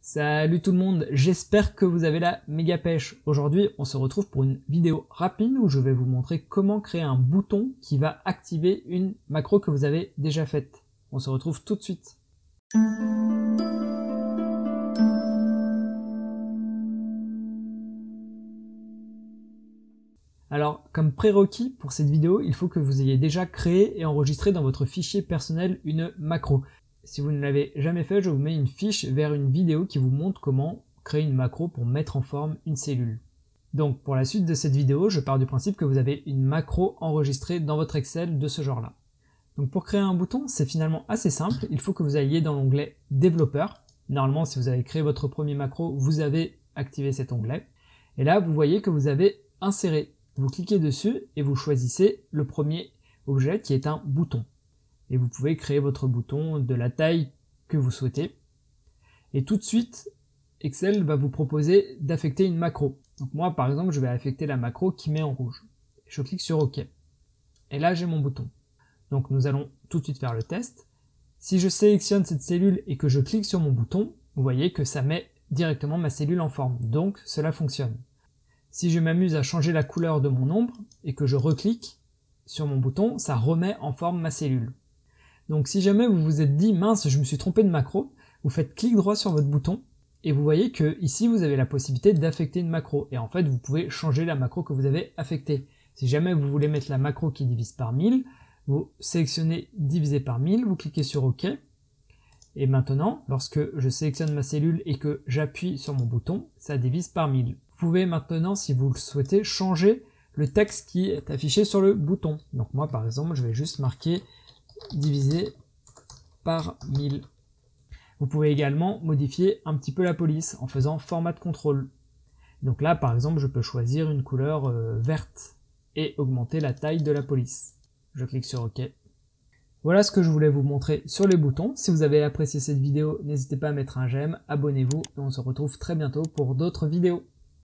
Salut tout le monde, j'espère que vous avez la méga pêche. Aujourd'hui, on se retrouve pour une vidéo rapide où je vais vous montrer comment créer un bouton qui va activer une macro que vous avez déjà faite. On se retrouve tout de suite. Alors, comme prérequis pour cette vidéo, il faut que vous ayez déjà créé et enregistré dans votre fichier personnel une macro. Si vous ne l'avez jamais fait, je vous mets une fiche vers une vidéo qui vous montre comment créer une macro pour mettre en forme une cellule. Donc pour la suite de cette vidéo, je pars du principe que vous avez une macro enregistrée dans votre Excel de ce genre-là. Donc pour créer un bouton, c'est finalement assez simple. Il faut que vous alliez dans l'onglet développeur. Normalement, si vous avez créé votre premier macro, vous avez activé cet onglet. Et là, vous voyez que vous avez inséré. Vous cliquez dessus et vous choisissez le premier objet qui est un bouton. Et vous pouvez créer votre bouton de la taille que vous souhaitez. Et tout de suite, Excel va vous proposer d'affecter une macro. Donc moi, par exemple, je vais affecter la macro qui met en rouge. Je clique sur OK. Et là, j'ai mon bouton. Donc nous allons tout de suite faire le test. Si je sélectionne cette cellule et que je clique sur mon bouton, vous voyez que ça met directement ma cellule en forme. Donc cela fonctionne. Si je m'amuse à changer la couleur de mon ombre et que je reclique sur mon bouton, ça remet en forme ma cellule. Donc si jamais vous vous êtes dit « mince, je me suis trompé de macro », vous faites clic droit sur votre bouton et vous voyez que ici vous avez la possibilité d'affecter une macro. Et en fait, vous pouvez changer la macro que vous avez affectée. Si jamais vous voulez mettre la macro qui divise par 1000, vous sélectionnez diviser par 1000, vous cliquez sur OK. Et maintenant, lorsque je sélectionne ma cellule et que j'appuie sur mon bouton, ça divise par 1000. Vous pouvez maintenant, si vous le souhaitez, changer le texte qui est affiché sur le bouton. Donc moi, par exemple, je vais juste marquer divisé par 1000. Vous pouvez également modifier un petit peu la police en faisant format de contrôle. Donc là, par exemple, je peux choisir une couleur verte et augmenter la taille de la police. Je clique sur OK. Voilà ce que je voulais vous montrer sur les boutons. Si vous avez apprécié cette vidéo, n'hésitez pas à mettre un j'aime, abonnez-vous et on se retrouve très bientôt pour d'autres vidéos.